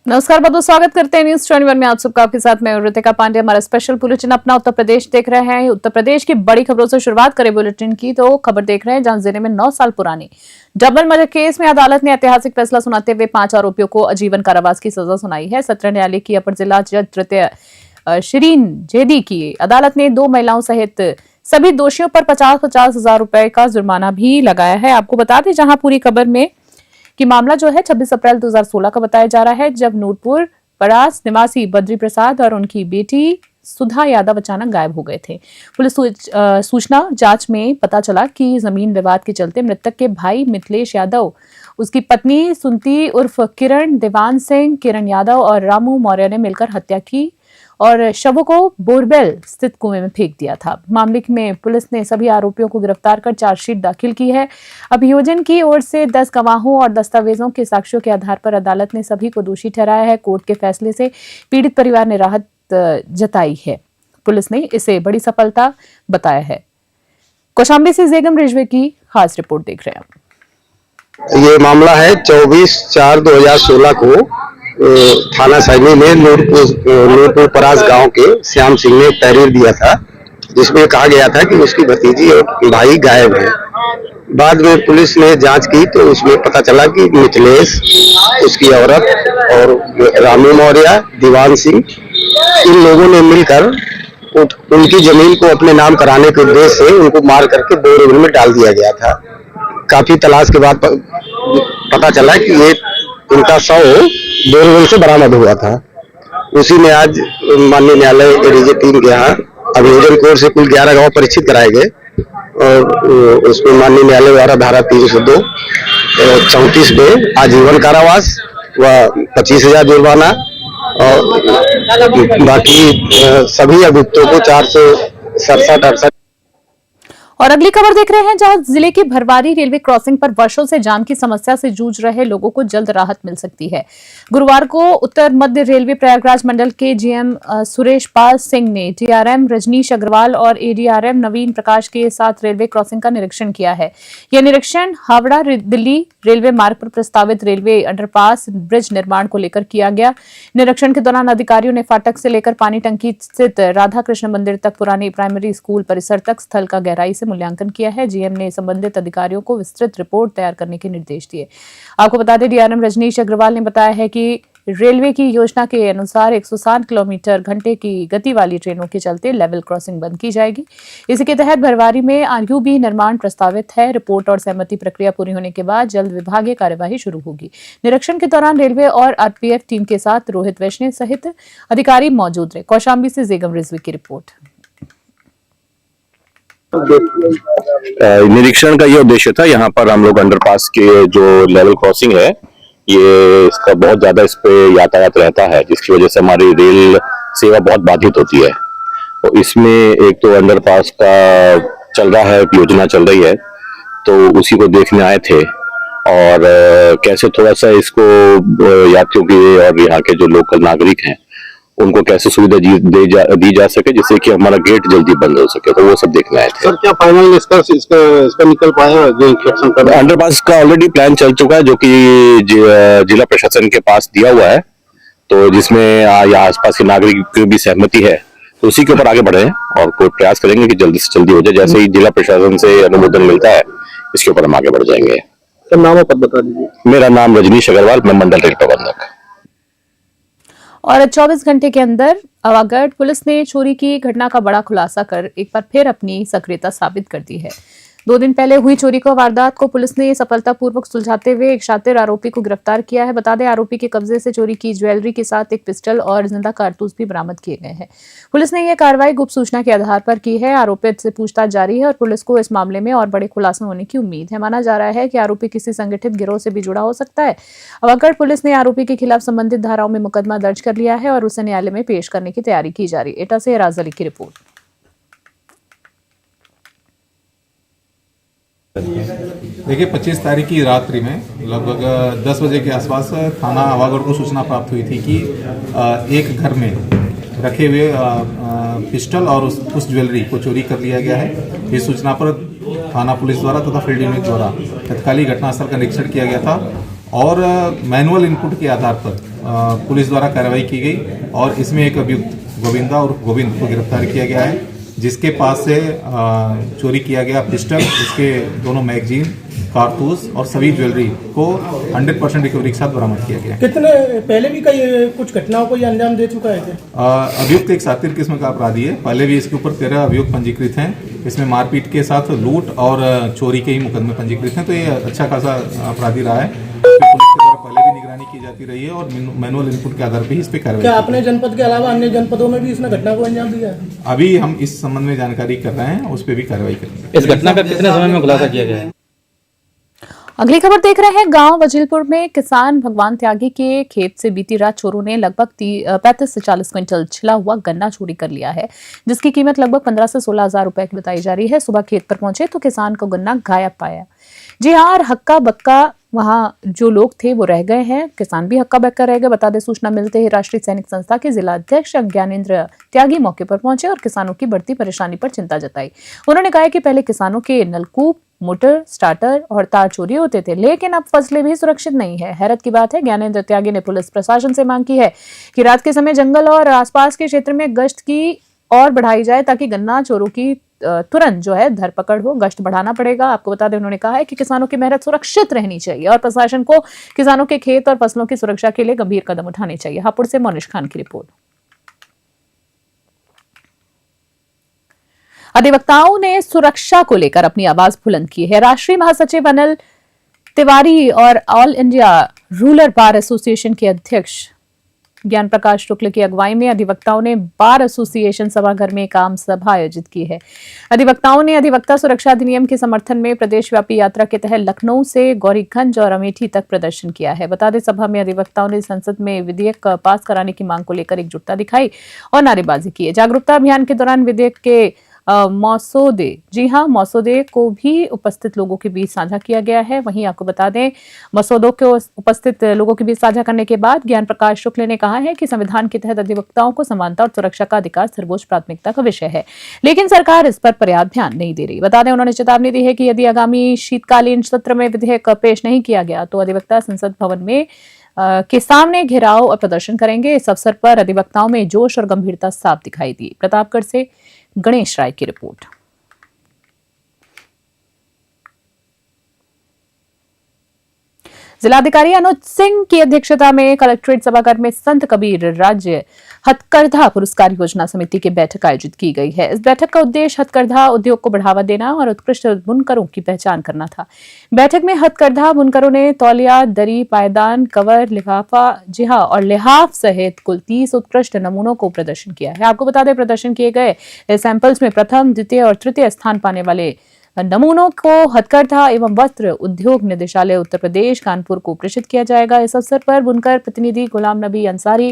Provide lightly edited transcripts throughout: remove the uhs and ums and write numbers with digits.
नमस्कार, बहुत बहुत स्वागत करते हैं न्यूज 21 में। आप सबका आपके साथ मैं ऋतिका पांडे। हमारा स्पेशल बुलेटिन अपना उत्तर प्रदेश देख रहे हैं। उत्तर प्रदेश की बड़ी खबरों से शुरुआत करें बुलेटिन की तो खबर देख रहे हैं जहां जिले में 9 साल पुरानी डबल मर्डर केस में अदालत ने ऐतिहासिक फैसला सुनाते हुए 5 आरोपियों को आजीवन कारावास की सजा सुनाई है। सत्र न्यायालय की अपर जिला जज तृतीय शिरीन जेदी की अदालत ने 2 महिलाओं सहित सभी दोषियों पर 50-50 हजार रुपए का जुर्माना भी लगाया है। आपको बता दें जहां पूरी खबर में कि मामला जो है 26 अप्रैल 2016 का बताया जा रहा है, जब नूरपुर परास निवासी बद्री प्रसाद और उनकी बेटी सुधा यादव अचानक गायब हो गए थे। पुलिस सूचना जांच में पता चला कि जमीन विवाद के चलते मृतक के भाई मिथिलेश यादव, उसकी पत्नी सुनती उर्फ किरण, देवान सिंह, किरण यादव और रामू मौर्य ने मिलकर हत्या की और शवों को बोरबेल स्थित कुएं में फेंक दिया था। मामले में पुलिस ने सभी आरोपियों को गिरफ्तार कर चार्जशीट दाखिल की है। अभियोजन की ओर से 10 गवाहों और दस्तावेजों के साक्ष्यों के आधार पर अदालत ने सभी को दोषी ठहराया है। कोर्ट के फैसले से पीड़ित परिवार ने राहत जताई है। पुलिस ने इसे बड़ी सफलता बताया है। कौशाम्बी से जेगम रिजवी की खास रिपोर्ट देख रहे हैं। ये मामला है 24/4/2016 को थाना सैनी में नूरपुर परास गांव के श्याम सिंह ने तहरीर दिया था, जिसमें कहा गया था कि उसकी भतीजी और भाई गायब है। बाद में पुलिस ने जांच की तो उसमें पता चला कि मिथिलेश, उसकी औरत और रामू मौर्य, दीवान सिंह, इन लोगों ने मिलकर उनकी जमीन को अपने नाम कराने के उद्देश्य से उनको मार करके बोरवेल में डाल दिया गया था। काफी तलाश के बाद पता चला कि ये उनका शव बोरवेल से बरामद हुआ था। उसी में आज माननीय न्यायालय डीजे 3 के यहाँ अभियोजन कोर्ट से कुल 11 गवाह परीक्षित कराए गए और उसमें माननीय न्यायालय द्वारा धारा 302 34 में आजीवन कारावास व 25,000 जुर्माना और बाकी सभी अभियुक्तों को 467-68। और अगली खबर देख रहे हैं जहां जिले की भरवारी रेलवे क्रॉसिंग पर वर्षों से जाम की समस्या से जूझ रहे लोगों को जल्द राहत मिल सकती है। गुरुवार को उत्तर मध्य रेलवे प्रयागराज मंडल के जीएम सुरेश पाल सिंह ने टीआरएम रजनीश अग्रवाल और एडीआरएम नवीन प्रकाश के साथ रेलवे क्रॉसिंग का निरीक्षण किया है। यह निरीक्षण हावड़ा दिल्ली रेलवे मार्ग पर प्रस्तावित रेलवे अंडरपास ब्रिज निर्माण को लेकर किया गया। निरीक्षण के दौरान अधिकारियों ने फाटक से लेकर पानी टंकी स्थित राधा कृष्ण मंदिर तक पुरानी प्राइमरी स्कूल परिसर तक स्थल का गहराई से मूल्यांकन किया है। जीएम ने संबंधित अधिकारियों को विस्तृत रिपोर्ट तैयार करने के निर्देश दिए। आपको बता दें डीआरएम रजनीश अग्रवाल ने बताया है कि रेलवे की योजना के अनुसार 160 किलोमीटर घंटे की गति वाली ट्रेनों के चलते लेवल क्रॉसिंग बंद की जाएगी। इसी के तहत भरवारी में आरयूबी निर्माण प्रस्तावित है। रिपोर्ट और सहमति प्रक्रिया पूरी होने के बाद जल्द विभागीय कार्यवाही शुरू होगी। निरीक्षण के दौरान रेलवे और आरपीएफ टीम के साथ रोहित वैष्णव सहित अधिकारी मौजूद रहे। कौशाम्बी से जेगम रिजवी की रिपोर्ट। निरीक्षण का ये उद्देश्य था, यहाँ पर हम लोग अंडरपास के जो लेवल क्रॉसिंग है, ये इसका बहुत ज्यादा इस पे यातायात रहता है, जिसकी वजह से हमारी रेल सेवा बहुत बाधित होती है। तो इसमें एक तो अंडरपास का चल रहा है, योजना चल रही है, तो उसी को देखने आए थे और कैसे थोड़ा सा इसको यात्रियों की और यहाँ के जो लोकल नागरिक हैं उनको कैसे सुविधा दी जा सके, जिससे कि हमारा गेट जल्दी बंद हो सके, तो वो सब देखना है। सर, क्या फाइनल निष्कर्ष इसका निकल पाया? जो इंस्पेक्शन कर अंडरपास का ऑलरेडी प्लान चल चुका है, जो कि जिला प्रशासन के पास दिया हुआ है, तो जिसमें यहाँ आसपास के नागरिक की भी सहमति है, तो उसी के ऊपर आगे बढ़े और कोई प्रयास करेंगे कि जल्दी से जल्दी हो जाए। जैसे ही जिला प्रशासन से अनुमोदन मिलता है, इसके ऊपर हम आगे बढ़ जाएंगे। सर, नाम और पद बता दीजिए। मेरा नाम रजनीश अग्रवाल, मैं मंडल रेल प्रबंधक। और 24 घंटे के अंदर आवागढ़ पुलिस ने चोरी की घटना का बड़ा खुलासा कर एक बार फिर अपनी सक्रियता साबित कर दी है। 2 दिन पहले हुई चोरी को वारदात को पुलिस ने सफलतापूर्वक सुलझाते हुए एक शातिर आरोपी को गिरफ्तार किया है। बता दें, आरोपी के कब्जे से चोरी की ज्वेलरी के साथ एक पिस्टल और जिंदा कारतूस भी बरामद किए गए हैं। पुलिस ने यह कार्रवाई गुप्त सूचना के आधार पर की है। आरोपित से पूछताछ जारी है और पुलिस को इस मामले में और बड़े खुलासे होने की उम्मीद है। माना जा रहा है कि आरोपी किसी संगठित गिरोह से भी जुड़ा हो सकता है। आवागढ़ पुलिस ने आरोपी के खिलाफ संबंधित धाराओं में मुकदमा दर्ज कर लिया है और उसे न्यायालय में पेश करने की तैयारी की जा रही है। एटा से राज अली की रिपोर्ट। देखिए, 25 तारीख की रात्रि में लगभग 10 बजे के आसपास थाना आवागढ़ को सूचना प्राप्त हुई थी कि एक घर में रखे हुए पिस्टल और उस ज्वेलरी को चोरी कर लिया गया है। इस सूचना पर थाना पुलिस द्वारा तथा फील्ड यूनिट द्वारा तत्कालीन घटनास्थल का निरीक्षण किया गया था और मैनुअल इनपुट के आधार पर पुलिस द्वारा कार्रवाई की गई और इसमें एक अभियुक्त गोविंदा और गोविंद को गिरफ्तार किया गया है, जिसके पास से चोरी किया गया पिस्टल, उसके दोनों मैगजीन, कारतूस और सभी ज्वेलरी को 100% रिकवरी के साथ बरामद किया गया। कितने पहले भी कई कुछ घटनाओं को ये अंजाम दे चुका है? अभियुक्त एक सातिर किस्म का अपराधी है। पहले भी इसके ऊपर 13 अभियुक्त पंजीकृत हैं। इसमें मारपीट के साथ लूट और चोरी के ही मुकदमे पंजीकृत हैं। तो ये अच्छा खासा अपराधी रहा है। पुलिस के द्वारा पहले भी निगरानी की जाती रही है और मैनुअल इनपुट के आधार पर ही इस पे कार्रवाई। क्या अपने जनपद के अलावा अन्य जनपदों में भी इसने घटना को अंजाम दिया है? अभी हम इस संबंध में जानकारी कर रहे हैं, उस पर भी कार्रवाई करेंगे। इस घटना का कितने समय में खुलासा किया गया है? अगली खबर देख रहे हैं। गांव वजीलपुर में किसान भगवान त्यागी के खेत से बीती रात चोरों ने लगभग 35 से 40 क्विंटल छिला हुआ गन्ना चोरी कर लिया है, जिसकी कीमत लगभग 15 से 16 हजार रुपए की बताई जा रही है। सुबह खेत पर पहुंचे तो किसान को गन्ना गायब पाया। जी हाँ, और हक्का बक्का वहां जो लोग थे वो रह गए हैं, किसान भी हक्का बक्का रह गए। बता दें, सूचना मिलते ही राष्ट्रीय सैनिक संस्था के जिला अध्यक्ष ज्ञानेंद्र त्यागी मौके पर पहुंचे और किसानों की बढ़ती परेशानी पर चिंता जताई। उन्होंने कहा कि पहले किसानों के नलकूप, मोटर, स्टार्टर और तार चोरी होते थे, लेकिन अब फसलें भी सुरक्षित नहीं है। हैरत की बात है, ज्ञानेंद्र त्यागी ने पुलिस प्रशासन से मांग की है कि रात के समय जंगल और आसपास के क्षेत्र में गश्त की और बढ़ाई जाए ताकि गन्ना चोरों की तुरंत जो है धरपकड़ हो। गश्त बढ़ाना पड़ेगा। आपको बता दें, उन्होंने कहा है कि किसानों की मेहनत सुरक्षित रहनी चाहिए और प्रशासन को किसानों के खेत और फसलों की सुरक्षा के लिए गंभीर कदम उठाने चाहिए। हापुड़ से मोनिश खान की रिपोर्ट। अधिवक्ताओं ने सुरक्षा को लेकर अपनी आवाज बुलंद की है। राष्ट्रीय महासचिव अनिल तिवारी और all India rural bar association के अध्यक्ष ज्ञान प्रकाश शुक्ल की अगुवाई में अधिवक्ताओं ने बार एसोसिएशन सभागार में एक आम सभा आयोजित की है। अधिवक्ताओं ने अधिवक्ता सुरक्षा अधिनियम के समर्थन में प्रदेशव्यापी यात्रा के तहत लखनऊ से गौरीगंज और अमेठी तक प्रदर्शन किया है। बता दें, सभा में अधिवक्ताओं ने संसद में विधेयक पास कराने की मांग को लेकर एकजुटता दिखाई और नारेबाजी की है। जागरूकता अभियान के दौरान विधेयक के मसौदे, जी हां, मसौदे को भी उपस्थित लोगों के बीच साझा किया गया है। वहीं आपको बता दें, मसौदों को उपस्थित लोगों के बीच साझा करने के बाद ज्ञान प्रकाश शुक्ल ने कहा है कि संविधान के तहत अधिवक्ताओं को समानता और सुरक्षा का अधिकार सर्वोच्च प्राथमिकता का विषय है, लेकिन सरकार इस पर पर्याप्त ध्यान नहीं दे रही। बता दें, उन्होंने चेतावनी दी है कि यदि आगामी शीतकालीन सत्र में विधेयक पेश नहीं किया गया तो अधिवक्ता संसद भवन में के सामने घेराव और प्रदर्शन करेंगे। इस अवसर पर अधिवक्ताओं में जोश और गंभीरता साफ दिखाई दी। प्रतापगढ़ से गणेश राय की रिपोर्ट। जिलाधिकारी अनुज सिंह की अध्यक्षता में कलेक्ट्रेट सभागार में संत कबीर राज्य हथकरघा पुरस्कार योजना समिति की बैठक आयोजित की गई है। इस बैठक का उद्देश्य हथकरघा उद्योग को बढ़ावा देना और उत्कृष्ट बुनकरों की पहचान करना था। बैठक में हथकरघा बुनकरों ने तौलिया, दरी, पायदान, कवर, लिफाफा, जिहा और लिहाफ सहित कुल 30 उत्कृष्ट नमूनों को प्रदर्शन किया है। आपको बता दें, प्रदर्शन किए गए सैंपल्स में प्रथम, द्वितीय और तृतीय स्थान पाने वाले नमूनों को हथकरघा एवं वस्त्र उद्योग निदेशालय उत्तर प्रदेश कानपुर को प्रेषित किया जाएगा। इस अवसर पर बुनकर प्रतिनिधि गुलाम नबी अंसारी,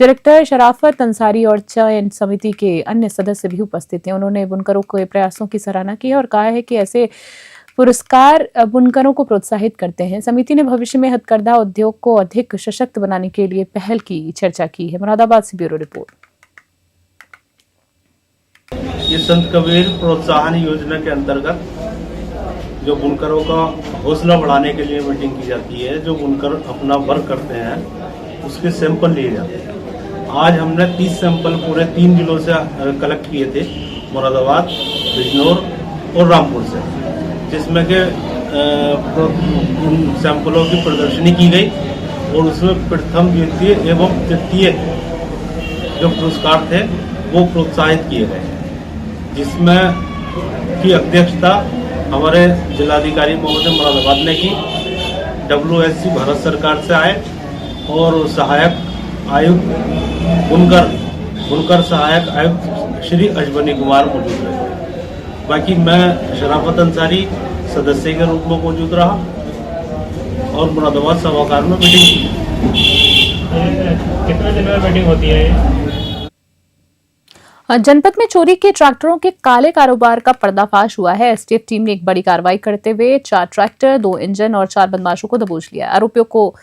डायरेक्टर शराफत अंसारी और चयन समिति के अन्य सदस्य भी उपस्थित हैं। उन्होंने बुनकरों के प्रयासों की सराहना की और कहा है कि ऐसे पुरस्कार बुनकरों को प्रोत्साहित करते हैं। समिति ने भविष्य में हथकरघा उद्योग को अधिक सशक्त बनाने के लिए पहल की चर्चा की है। मुरादाबाद से ब्यूरो रिपोर्ट। ये संत कबीर प्रोत्साहन योजना के अंतर्गत जो बुनकरों का हौसला बढ़ाने के लिए मीटिंग की जाती है, जो बुनकर अपना वर्क करते हैं उसके सैंपल लिए जाते हैं। आज हमने 30 सैंपल पूरे 3 जिलों से कलेक्ट किए थे, मुरादाबाद, बिजनौर और रामपुर से, जिसमें के उन सैंपलों की प्रदर्शनी की गई और उसमें प्रथम, द्वितीय एवं तृतीय जो पुरस्कार थे वो प्रोत्साहित किए गए, जिसमें की अध्यक्षता हमारे जिलाधिकारी महोदय मुरादाबाद ने की। WSC भारत सरकार से आए और सहायक आयुक्त बुनकर सहायक आयुक्त श्री अजबनी कुमार मौजूद रहे। बाकी मैं शराफत अंसारी सदस्य के रूप में मौजूद रहा और मुरादाबाद सभागार में मीटिंग की। कितने दिन में मीटिंग होती है? जनपद में चोरी के ट्रैक्टरों के काले कारोबार का पर्दाफाश हुआ है। एसटीएफ टीम ने एक बड़ी कार्रवाई करते हुए 4 ट्रैक्टर, 2 इंजन और 4 बदमाशों को दबोच लिया। आरोपियों को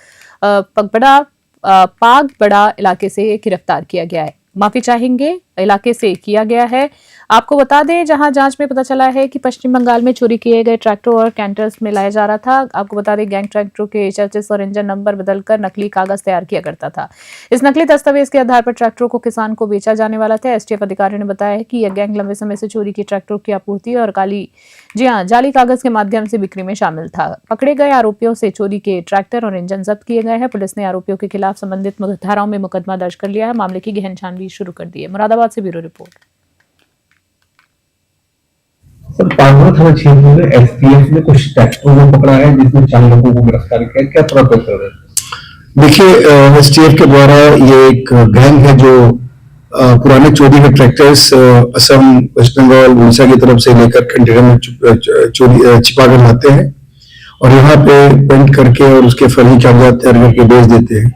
पागबड़ा इलाके से गिरफ्तार किया गया है। माफी चाहेंगे इलाके से किया गया है। आपको बता दें, जहां जांच में पता चला है कि पश्चिम बंगाल में चोरी किए गए ट्रैक्टर और कैंटर्स में लाया जा रहा था। आपको बता दें, गैंग ट्रैक्टरों के HHS और इंजन नंबर बदलकर नकली कागज तैयार किया करता था। इस नकली दस्तावेज के आधार पर ट्रैक्टरों को किसान को बेचा जाने वाला था। STF अधिकारियों ने बताया है कि यह गैंग लंबे समय से चोरी की ट्रैक्टरों की आपूर्ति और जाली कागज के माध्यम से बिक्री में शामिल था। पकड़े गए आरोपियों से चोरी के ट्रैक्टर और इंजन जब्त किए गए हैं। पुलिस ने आरोपियों के खिलाफ संबंधित धाराओं में मुकदमा दर्ज कर लिया है। मामले की गहन छानबीन शुरू कर दी है। मुरादाबाद से ब्यूरो रिपोर्ट। सर, पांडुआ थाना क्षेत्र में STF ने कुछ ट्रैक्टरों को पकड़ा है जिसमें 4 लोगों को गिरफ्तार किया। क्या प्रोसेस है? देखिए, STF के द्वारा ये एक गैंग है जो पुराने चोरी के ट्रैक्टर्स असम, वेस्ट बंगाल, उड़ीसा की तरफ से लेकर कंटेनर में चोरी छिपा कर लाते हैं और यहाँ पे पेंट करके और उसके फर्जी कागजात तैयार करके बेच देते हैं।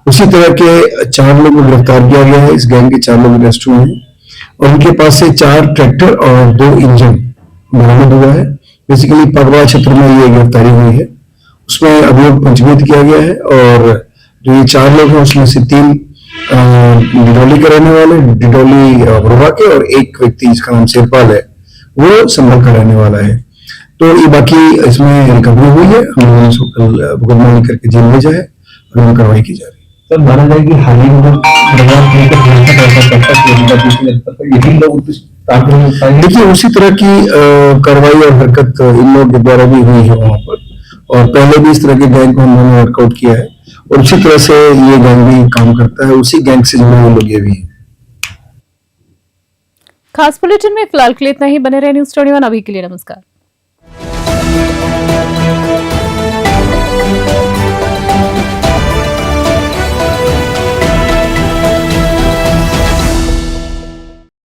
उसी तरह के 4 लोग को गिरफ्तार किया गया है। इस गैंग के 4 लोग अरेस्ट हुए हैं और उनके पास से 4 ट्रैक्टर और 2 इंजन बरामद हुआ है। बेसिकली पगवा क्षेत्र में ये गिरफ्तारी हुई है। उसमें अभियोग पंजीबद्ध किया गया है और जो ये 4 लोग हैं उसमें से 3 डिडौली के रहने वाले, डिडौली रोहा के, और एक व्यक्ति जिसका नाम शेरपाल है वो संभल का रहने वाला है। तो ये बाकी इसमें रिकवरी हुई है। हम लोगों ने इसको कल मुकदमा लेकर के जेल भेजा है और कार्रवाई की जा रही है। सर, माना जाए कि हाल ही में देखिए, उसी तरह की कार्रवाई और हरकत इन लोगों के द्वारा भी हुई है वहां पर, और पहले भी इस तरह के गैंग को उन्होंने वर्कआउट किया है और उसी तरह से ये गैंग भी काम करता है। उसी गैंग से जुड़े हुए लोग ये भी हैं। खास बुलेटिन में फिलहाल के लिए इतना ही। बने रहे न्यूज़ 21 अभी के लिए। नमस्कार।